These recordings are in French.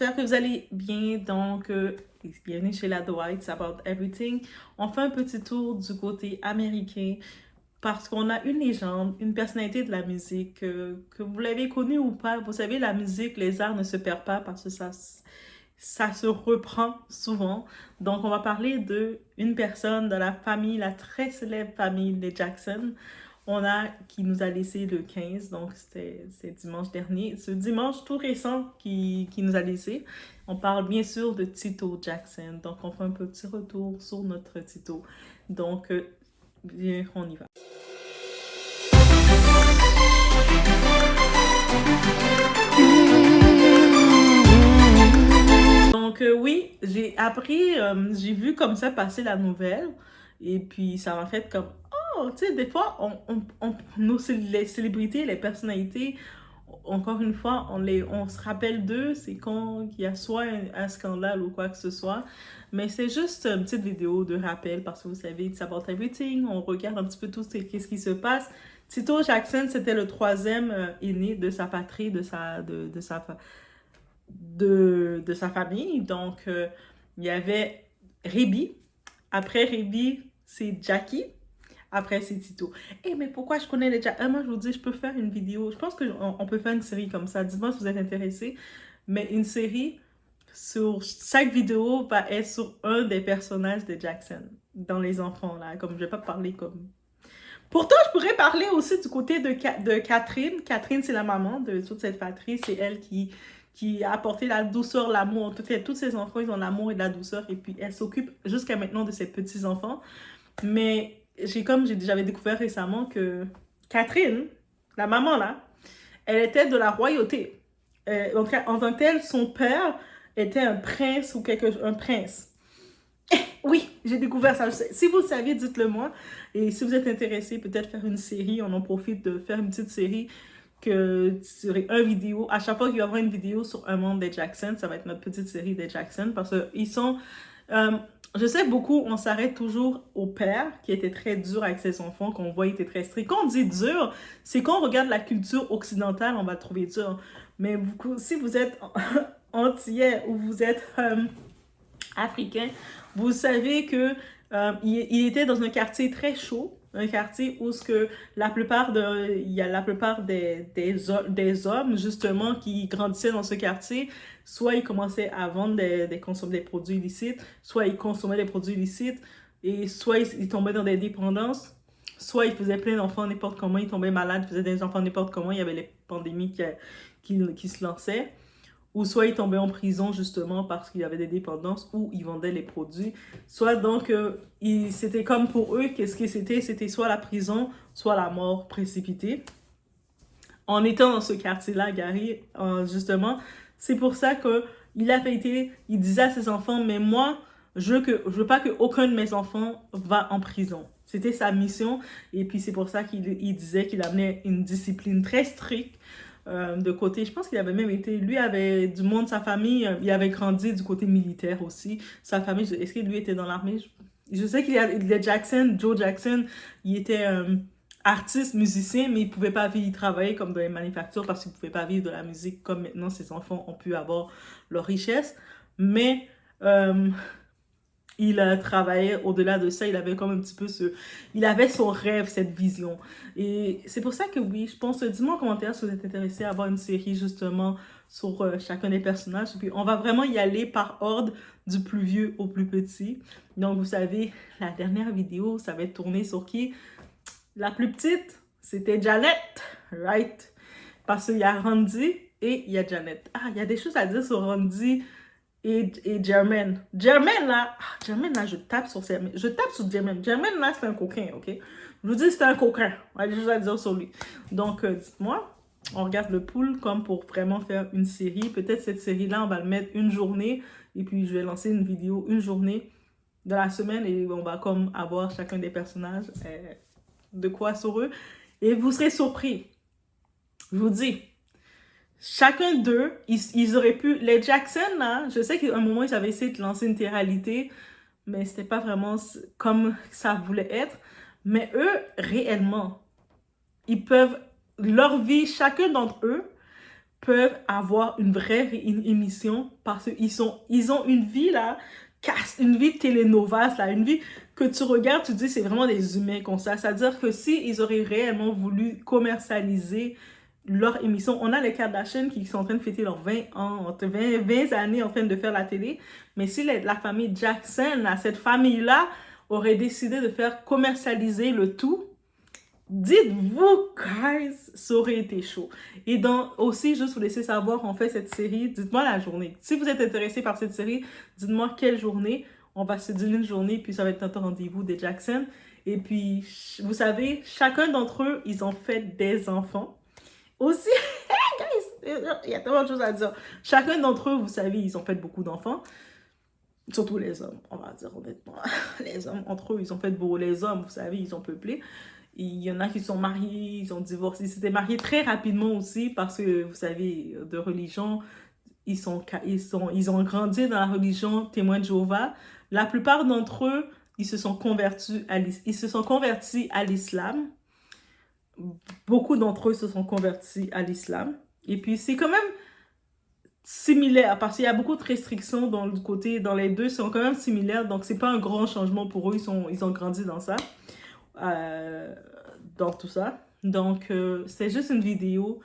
j'espère que vous allez bien. Donc, bienvenue chez la Dwight, it's about everything. On fait un petit tour du côté américain parce qu'on a une légende, une personnalité de la musique, que vous l'avez connue ou pas. Vous savez, la musique, les arts ne se perdent pas parce que ça se reprend souvent. Donc, on va parler de une personne de la famille, la très célèbre famille des Jackson. On a qui nous a laissé le 15, donc c'est dimanche dernier. Ce dimanche tout récent qui nous a laissé. On parle bien sûr de Tito Jackson. Donc, on fait un petit retour sur notre Tito. Donc, bien, on y va. Donc, oui, j'ai appris, j'ai vu comme ça passer la nouvelle. Et puis, ça m'a fait comme, oh, tu sais, des fois, les célébrités, les personnalités, encore une fois, on se rappelle d'eux, c'est quand il y a soit un scandale ou quoi que ce soit. Mais c'est juste une petite vidéo de rappel parce que vous savez, it's about everything. On regarde un petit peu tout ce qui se passe. Tito Jackson, c'était le troisième aîné de sa patrie, de sa famille. Donc, il y avait Rébi. Après Rébi, c'est Jackie. Après, c'est Tito. Eh, mais pourquoi je connais les Jackson? Moi, je vous dis, je peux faire une vidéo. Je pense qu'on peut faire une série comme ça. Dites-moi si vous êtes intéressés. Mais une série sur chaque vidéo va être sur un des personnages de Jackson. Dans les enfants, là. Comme je vais pas parler comme... Pourtant, je pourrais parler aussi du côté de Catherine. Catherine, c'est la maman de toute cette patrie. C'est elle qui a apporté la douceur, l'amour. Tous ses enfants, ils ont l'amour et la douceur. Et puis, elle s'occupe jusqu'à maintenant de ses petits-enfants. Mais j'avais découvert récemment que Catherine, la maman là, elle était de la royauté. En tant que tel, son père était un prince ou un prince. Oui, j'ai découvert ça. Si vous le saviez, dites-le moi. Et si vous êtes intéressé, peut-être faire une série. On en profite de faire une petite série sur une vidéo. À chaque fois qu'il y aura une vidéo sur un membre des Jackson, ça va être notre petite série des Jackson parce qu'ils sont... je sais beaucoup, on s'arrête toujours au père qui était très dur avec ses enfants, qu'on voit il était très strict. Quand on dit dur, c'est quand on regarde la culture occidentale, on va le trouver dur. Mais si vous êtes antillais ou vous êtes africain, vous savez que il était dans un quartier très chaud, un quartier où il y a la plupart des hommes justement qui grandissaient dans ce quartier, soit ils commençaient à vendre consommer des produits illicites, soit ils consommaient des produits illicites, et soit ils tombaient dans des dépendances, soit ils faisaient plein d'enfants n'importe comment, ils tombaient malades, ils faisaient des enfants n'importe comment, il y avait les pandémies qui se lançaient. Ou soit ils tombaient en prison justement parce qu'il y avait des dépendances ou ils vendaient les produits. Soit donc, c'était comme pour eux, qu'est-ce que c'était? C'était soit la prison, soit la mort précipitée. En étant dans ce quartier-là, Gary, justement, c'est pour ça il disait à ses enfants, mais moi, je veux pas qu'aucun de mes enfants va en prison. C'était sa mission. Et puis c'est pour ça qu'il disait qu'il amenait une discipline très stricte de côté. Je pense qu'il avait même été... Lui avait du monde, sa famille, il avait grandi du côté militaire aussi. Sa famille, est-ce que lui était dans l'armée? Je sais qu'il y a Joe Jackson, il était artiste, musicien, mais il pouvait pas vivre, il travaillait comme dans les manufactures parce qu'il pouvait pas vivre de la musique comme maintenant ses enfants ont pu avoir leur richesse. Mais il travaillait au-delà de ça, il avait comme un petit peu il avait son rêve, cette vision. Et c'est pour ça que oui, je pense, dis-moi en commentaire si vous êtes intéressé à avoir une série justement sur chacun des personnages. Et puis on va vraiment y aller par ordre du plus vieux au plus petit. Donc vous savez, la dernière vidéo, ça va être tourné sur qui? La plus petite, c'était Janet, right? Parce qu'il y a Randy et il y a Janet. Ah, il y a des choses à dire sur Randy et Jermaine. Jermaine là, je tape sur Jermaine. Jermaine là, c'est un coquin, ok? Je vous dis, c'est un coquin. On a des choses à dire sur lui. Donc, dites-moi, on regarde le pool comme pour vraiment faire une série. Peut-être cette série-là, on va le mettre une journée. Et puis, je vais lancer une vidéo une journée de la semaine. Et on va comme avoir chacun des personnages de quoi sur eux. Et vous serez surpris. Je vous dis. Chacun d'eux, ils auraient pu... Les Jackson, là, je sais qu'à un moment, ils avaient essayé de lancer une télé-réalité, mais c'était pas vraiment comme ça voulait être. Mais eux, réellement, ils peuvent... Leur vie, chacun d'entre eux peuvent avoir une vraie émission parce ils ont une vie là, une vie télénovelas là, une vie que tu regardes, tu te dis c'est vraiment des humains comme ça. C'est-à-dire que si ils auraient réellement voulu commercialiser leur émission, on a les Kardashians qui sont en train de fêter leurs 20 ans, 20 années en train de faire la télé, mais si la famille Jackson, cette famille-là, aurait décidé de faire commercialiser le tout, dites-vous, guys, ça aurait été chaud. Et donc, aussi, juste vous laisser savoir, on fait cette série, dites-moi la journée. Si vous êtes intéressé par cette série, dites-moi quelle journée. On va se dire une journée, puis ça va être notre rendez-vous des Jackson. Et puis, vous savez, chacun d'entre eux, ils ont fait des enfants. Aussi, guys, il y a tellement de choses à dire. Chacun d'entre eux, vous savez, ils ont fait beaucoup d'enfants. Surtout les hommes, on va dire honnêtement. Les hommes, entre eux, ils ont fait beau. Les hommes, vous savez, ils ont peuplé. Il y en a qui sont mariés, ils ont divorcé. Ils s'étaient mariés très rapidement aussi parce que, vous savez, de religion, ils ont grandi dans la religion témoin de Jéhovah. La plupart d'entre eux, ils se sont convertis à l'islam. Beaucoup d'entre eux se sont convertis à l'islam. Et puis, c'est quand même similaire parce qu'il y a beaucoup de restrictions dans les deux, sont quand même similaires. Donc, c'est pas un grand changement pour eux. Ils ont grandi dans ça. Dans tout ça. Donc, c'est juste une vidéo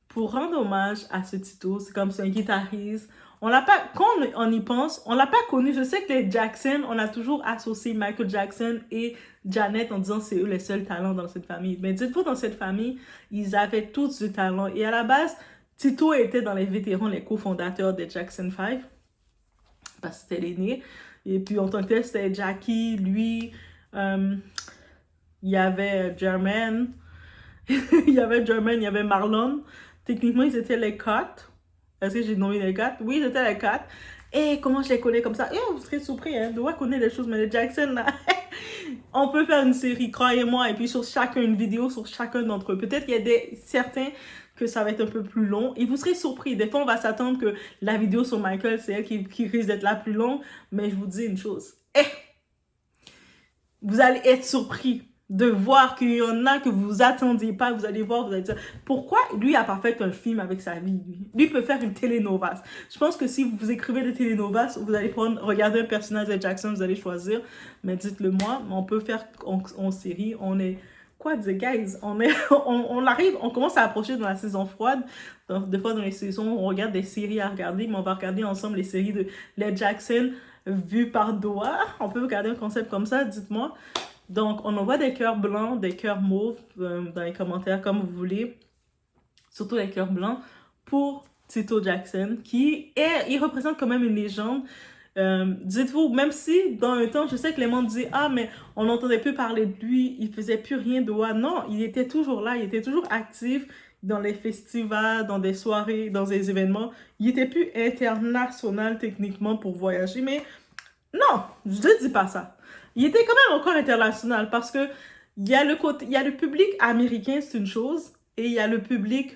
pour rendre hommage à ce Tito. C'est comme c'est un guitariste. On l'a pas, quand on y pense, on l'a pas connu. Je sais que les Jackson, on a toujours associé Michael Jackson et Janet en disant c'est eux les seuls talents dans cette famille. Mais dites-vous, dans cette famille, ils avaient tous du talent. Et à la base, Tito était dans les vétérans, les cofondateurs des Jackson 5. Parce que c'était l'aîné. Et puis, en tant que tel, c'était Jackie, lui, il y avait Jermaine, il y avait Marlon. Techniquement, ils étaient les 4. Est-ce que j'ai nommé les 4? Oui, ils étaient les 4. Et comment je les connais comme ça? Et vous serez surpris, hein, de voir connaître des choses, mais les Jackson, là, on peut faire une série, croyez-moi, et puis sur chacun, une vidéo sur chacun d'entre eux. Peut-être qu'il y a certains que ça va être un peu plus long, et vous serez surpris. Des fois, on va s'attendre que la vidéo sur Michael, c'est elle qui risque d'être la plus longue, mais je vous dis une chose. Vous allez être surpris de voir qu'il y en a que vous attendiez pas. Vous allez voir, vous allez dire, pourquoi lui a pas fait un film avec sa vie, lui peut faire une télénovas. Je pense que si vous écrivez des télénovas, vous allez regarder un personnage de Jackson, vous allez choisir, mais dites-le moi, on peut faire en série, on est... Quoi dire, guys? On commence à approcher dans la saison froide. Donc, des fois, dans les saisons, on regarde des séries à regarder, mais on va regarder ensemble les séries de les Jackson vues par Doha. On peut regarder un concept comme ça, dites-moi. Donc, on envoie des cœurs blancs, des cœurs mauves dans les commentaires, comme vous voulez. Surtout les cœurs blancs pour Tito Jackson, il représente quand même une légende. Dites-vous, même si dans un temps, je sais que les gens disaient, ah, mais on n'entendait plus parler de lui, il faisait plus rien de moi. Non, il était toujours là, il était toujours actif dans les festivals, dans des soirées, dans des événements. Il était plus international techniquement pour voyager, mais non, je ne dis pas ça. Il était quand même encore international parce que il y a le public américain, c'est une chose, et il y a le public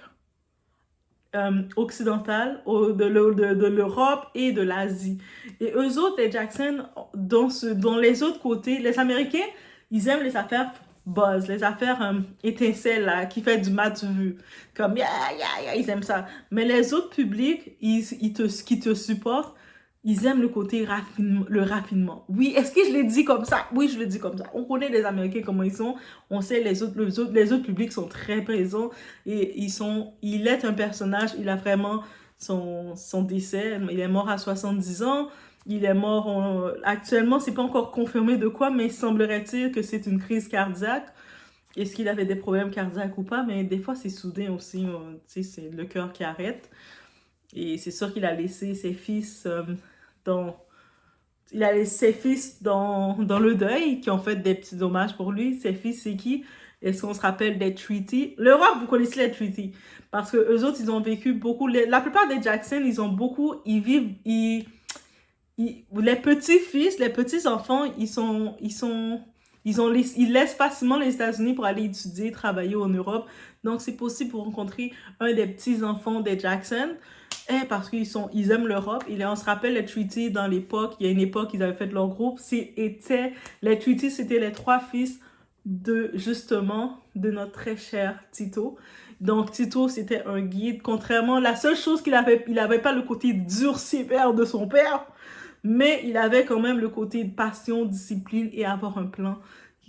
occidental de l'Europe et de l'Asie. Et eux autres, les Jackson, dans les autres côtés, les Américains, ils aiment les affaires buzz, les affaires étincelles, là, qui fait du mat vu. Comme, ils aiment ça. Mais les autres publics, qui te supportent, ils aiment le côté le raffinement. Oui, est-ce que je l'ai dit comme ça? Oui, je le dis comme ça. On connaît les Américains comment ils sont. On sait les autres publics sont très présents. Et il est un personnage. Il a vraiment son décès. Il est mort à 70 ans. Il est mort actuellement, c'est pas encore confirmé de quoi, mais semblerait-il que c'est une crise cardiaque. Est-ce qu'il avait des problèmes cardiaques ou pas? Mais des fois, c'est soudain aussi. Tu sais, c'est le cœur qui arrête. Et c'est sûr qu'il a laissé ses fils dans le deuil, qui ont fait des petits hommages pour lui. Ses fils, c'est qui? Est-ce qu'on se rappelle des Treaty? L'Europe, vous connaissez les Treaty. Parce que eux autres, ils ont vécu beaucoup. La plupart des Jackson, les petits-fils, les petits-enfants, ils laissent facilement les États-Unis pour aller étudier, travailler en Europe. Donc, c'est possible pour rencontrer un des petits-enfants des Jackson. Parce qu'ils aiment l'Europe. On se rappelle les Treaty dans l'époque. Il y a une époque, ils avaient fait leur groupe. Les Treaty, c'était les 3 fils de notre très cher Tito. Donc, Tito, c'était un guide. Contrairement, la seule chose qu'il avait, il n'avait pas le côté dur, sévère de son père, mais il avait quand même le côté de passion, discipline et avoir un plan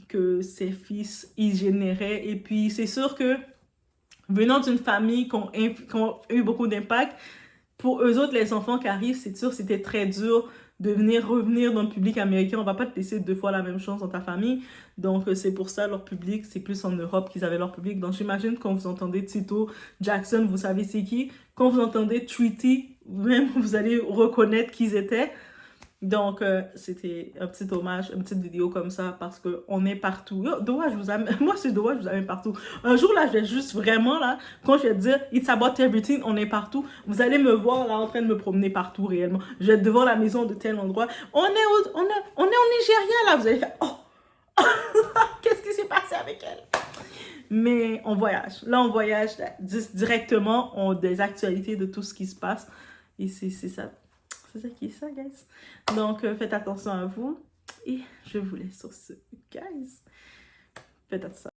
que ses fils y généraient. Et puis, c'est sûr que venant d'une famille qui ont eu beaucoup d'impact, pour eux autres, les enfants qui arrivent, c'est sûr, c'était très dur de revenir dans le public américain. On va pas te laisser 2 fois la même chose dans ta famille. Donc, c'est pour ça, leur public, c'est plus en Europe qu'ils avaient leur public. Donc, j'imagine quand vous entendez Tito, Jackson, vous savez c'est qui. Quand vous entendez Tweety, même, vous allez reconnaître qui ils étaient. Donc, c'était un petit hommage, une petite vidéo comme ça, parce qu'on est partout. Yo, Doha, je vous amène, moi, c'est Doha, je vous amène partout. Un jour, là, je vais juste vraiment, là, quand je vais dire « It's about everything », on est partout. Vous allez me voir, là, en train de me promener partout, réellement. Je vais être devant la maison de tel endroit. On est au Nigeria, là. Vous allez faire « Oh! Qu'est-ce qui s'est passé avec elle? » Mais on voyage. Là, on voyage directement, on des actualités de tout ce qui se passe. Et c'est ça. C'est ça qui est ça, guys. Donc, faites attention à vous. Et je vous laisse sur ce, guys. Faites attention.